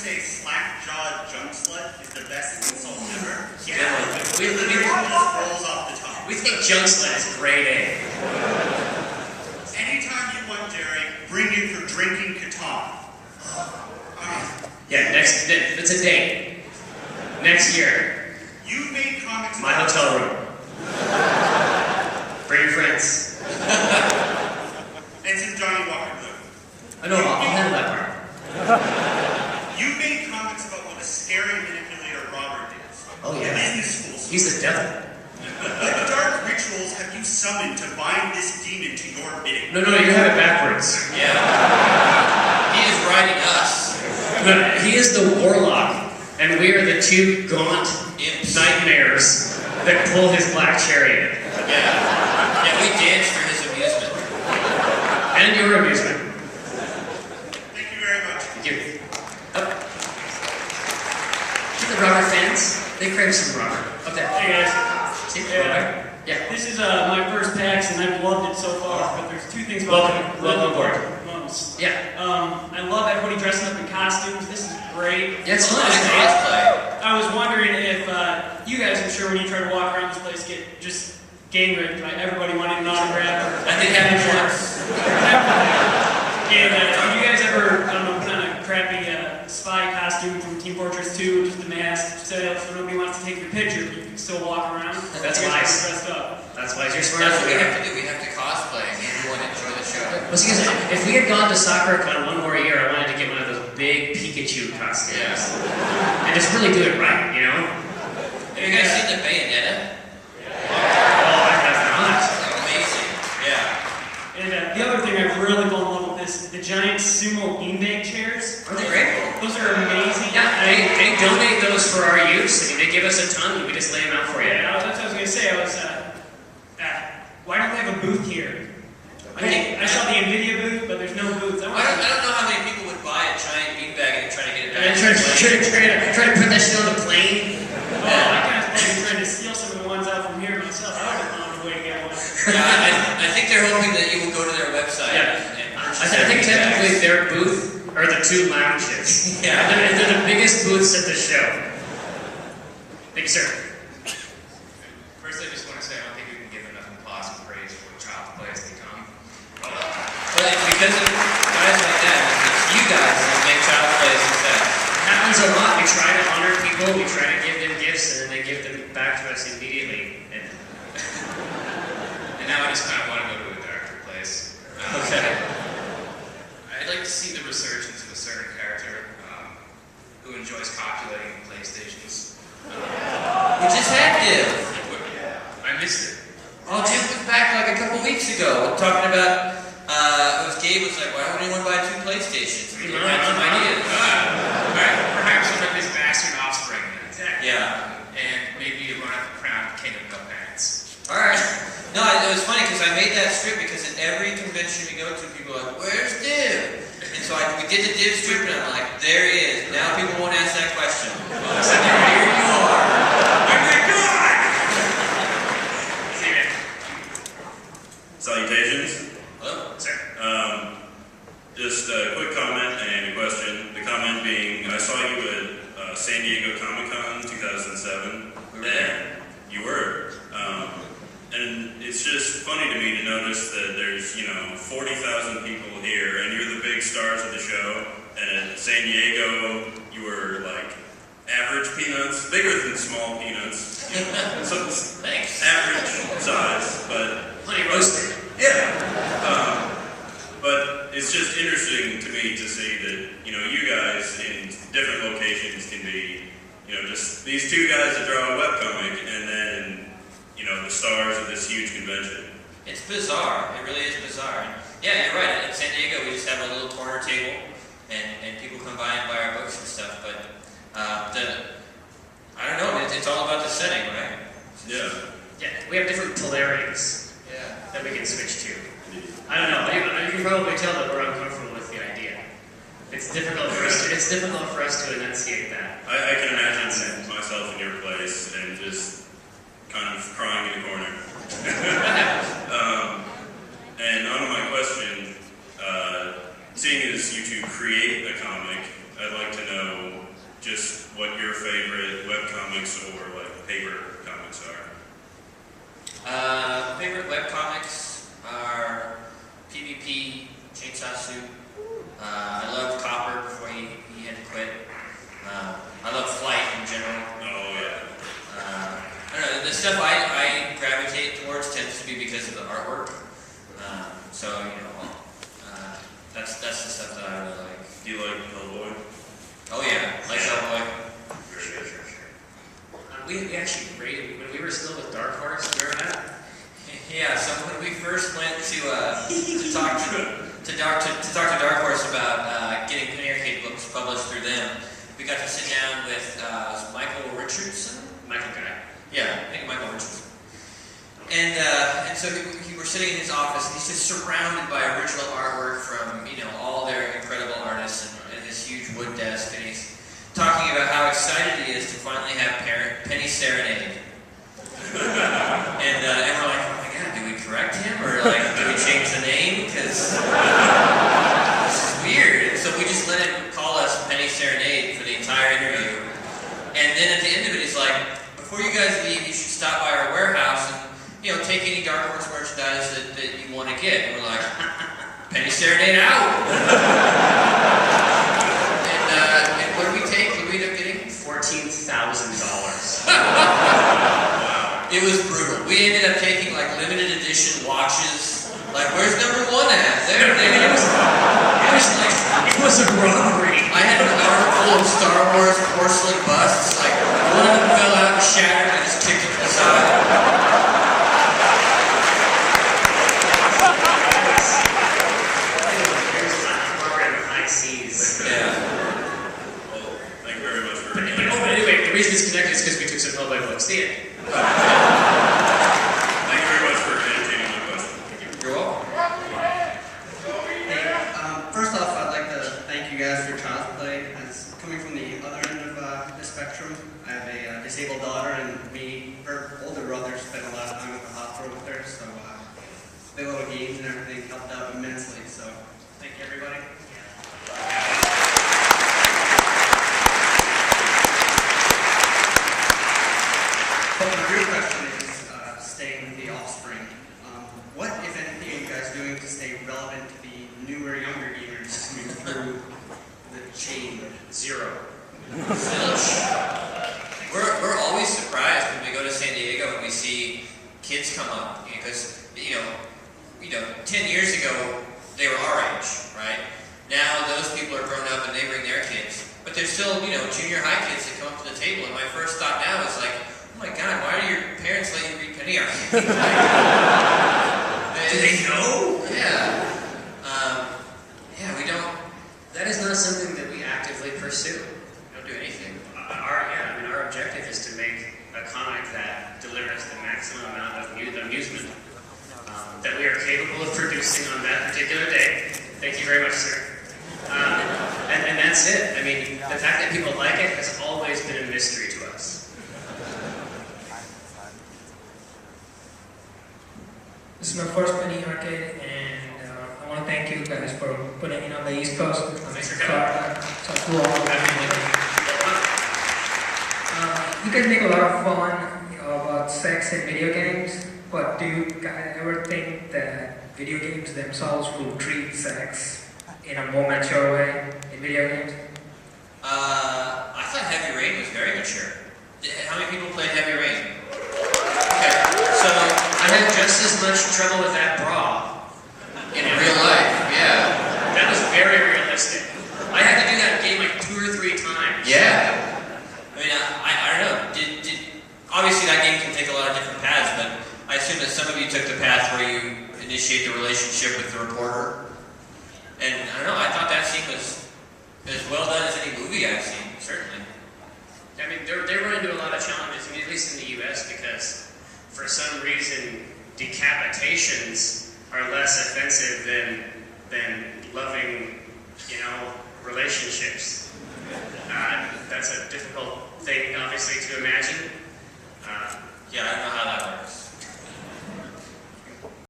say slack-jawed junk slut is the best insult ever. Yeah. We just rolls off the tongue. We think junk slut is grade A. Anytime you want Jerry, bring it for drinking Catan. Yeah, it's a date. Next year. You made comics. My hotel room. Bring your friends. And some Johnny Walker Blue. I know, I'll handle that part. You made comics about what a scary manipulator Robert is. Oh yeah. Business school. He's the devil. What dark rituals have you summoned to bind this demon to your bidding? No, you have it backwards. Yeah. He is riding us. No, he is the warlock, and we are the two gaunt Imps. nightmares that pull his black chariot. Yeah, we dance for his amusement. And your amusement. Thank you very much. Thank you. The rubber fans, they crave some rubber. Up there. Hey guys. See, rubber? Yeah. This is my first PAX and I've loved it so far, but there's two things about it. Welcome aboard. Most. Yeah. I love everybody dressing up in costumes. This is great. Yeah, it's fun. Cosplay. I was wondering if you guys, I'm sure when you try to walk around this place, get just gang raped by everybody wanting an autograph. I think having shorts. And have you guys ever, I don't know, put on a crappy spy costume from Team Fortress 2, just a mask, set up so nobody wants to take your picture, but you can still walk around? That's you guys nice. are dressed up. That's why you're smart. That's what we have to do. We have to cosplay and everyone enjoy the show. Well, see, if we had gone to SakuraCon one more year, I wanted to get one of those big Pikachu costumes. Yeah. And just really do it right, you know? Have you guys seen the Bayonetta? Oh, I have not. Amazing. Yeah. And the other thing I've really fallen in love with is the giant sumo beanbag chairs. Are they great? Those are amazing. Yeah, they donate those for our use. I mean, they give us a ton, and we just lay them out for you. Yeah, that's what I was going to say. Why don't they have a booth here? I saw the NVIDIA booth, but there's no booths. I don't know how many people would buy a giant beanbag and try to get it back. And then try to put that shit on the plane. Oh, I kind of thought you were trying to steal some of the ones out from here myself. I would have found a way to get one. Yeah, I think they're hoping that you will go to their website and purchase I think technically their booth are the two lounges. Yeah. They're the biggest booths at the show. Thank you, sir. First, I just want to say I don't think we can give enough applause and praise for what child play has become. But it's because of guys like that. It's you guys that make child play a success. It happens a lot. We try to honor people, we try to give them gifts, and then they give them back to us immediately. And now I just kind of want to go to a darker place. Okay. I'd like to see the resurgence of a certain character who enjoys copulating PlayStations. We just had Div. I missed it. Oh, Div was back like a couple weeks ago talking about, Gabe was like, why don't anyone buy 2 PlayStations? We had some ideas. Perhaps one of his bastard offspring then. Yeah. And maybe run up the crown of King of No Pants. Alright. No, it was funny because I made that strip because at every convention we go to, people are like, where's Div? And so we did the Div strip and I'm like, there he is. Now people won't ask that question. I said, here you are. Oh my God! See you. Salutations. Hello? Sir. Just a quick comment and a question. The comment being, I saw you at San Diego Comic-Con 2007. We were there. You were. And it's just funny to me to notice that there's, 40,000 people here, and you're the big stars of the show. And at San Diego, you were like average peanuts, bigger than small peanuts. So Thanks. average size, but Plenty roasted. yeah. But it's just interesting to me to see that, you guys in different locations can be, just these two guys that draw a webcomic and then, the stars of this huge convention. It's bizarre. It really is bizarre. And yeah, you're right. At San Diego, we just have a little corner table, and people come by and buy our books and stuff. But I don't know. It's all about the setting, right? Yeah. Yeah, we have different polarities Yeah. that we can switch to. I don't know. You can probably tell that we're uncomfortable with the idea. It's difficult for us to enunciate that. I can imagine myself in your place and just kind of crying in a corner. And on to my question, seeing as you two create a comic, I'd like to know comics or like paper comics are? Favorite web comics are PvP, Chainsaw Suit. I loved Copper before he had to quit. I love Flight in general. Oh yeah. I don't know, the stuff I gravitate towards tends to be because of the artwork. So, that's the stuff that I really like. Do you like Hellboy? Oh yeah, like Hellboy. Sure. We actually rated when we were still with Dark Horse. Remember that? Yeah, so when we first went to talk to Dark Horse about getting Penny Arcade books published through them, we got to sit down with Michael Richardson. Michael Guy. Yeah, I think Michael Richardson. And so we were sitting in his office, and he's just surrounded by original artwork from all their incredible artists and his huge wood desk, and he's talking about how excited he is to finally have Penny Serenade. And we're like, oh my god, do we correct him or do we change the name? Because this is weird. And so we just let him call us Penny Serenade for the entire interview. And then at the end of it, he's like, before you guys leave, you should stop by our warehouse and take any Dark Horse merchandise that you want to get. And we're like, Penny Serenade out. And what did we take? What did we end up getting? $14,000. It was brutal. We ended up taking limited edition watches. Where's number 1 at? There. It was a robbery. I had an arm full of Star Wars porcelain busts. One of them fell out and shattered, and I just kicked it to the side. Yeah. Well, thank you very much for. But anyway, the reason it's connected is because we took some Hellboy books. See it. Thank you very much for entertaining my question. You're welcome. Hey, first off, I'd like to thank you guys for Child's Play. As coming from the other end of the spectrum, I have a disabled daughter, and her older brother spent a lot of time at the hospital with her, so the little games and everything helped out immensely. So, thank you, everybody. But my real question is, staying with the offspring. What, if anything, are you guys doing to stay relevant to the newer, younger gamers coming through the chain? Zero. We're always surprised when we go to San Diego and we see kids come up, because 10 years ago they were our age, right? Now those people are grown up and they bring their kids, but there's still junior high kids that come up to the table. And my first thought now is oh my god, why do your parents let you read Penny Arcade? Do they know? Yeah. We don't. That is not something that we actively pursue. We don't do anything. Our objective is to make a comic that delivers the maximum amount of amusement that we are capable of producing on that particular day. Thank you very much, sir. And that's it. I mean, the fact that people like it has always been a mystery to us. This is my first Penny Arcade, and I want to thank you guys for putting it on the East Coast. Thanks for coming. So cool. You guys make a lot of fun about sex in video games, but do you guys ever think that video games themselves will treat sex in a more mature way in video games? I thought Heavy Rain was very mature. How many people played Heavy Rain? Okay, so I had just as much trouble with that bra. in real life, yeah. That was very realistic. I had to do that game 2 or 3 times. Yeah. I mean, I don't know. Obviously that game can take a lot of different paths, but I assume that some of you took the path where you initiate the relationship with the reporter. And I don't know, I thought that scene was as well done as any movie I've seen, certainly. I mean, they run into a lot of challenges, at least in the U.S., because for some reason decapitations are less offensive than loving, relationships. That's a difficult thing, obviously, to imagine. Yeah, I don't know how that works.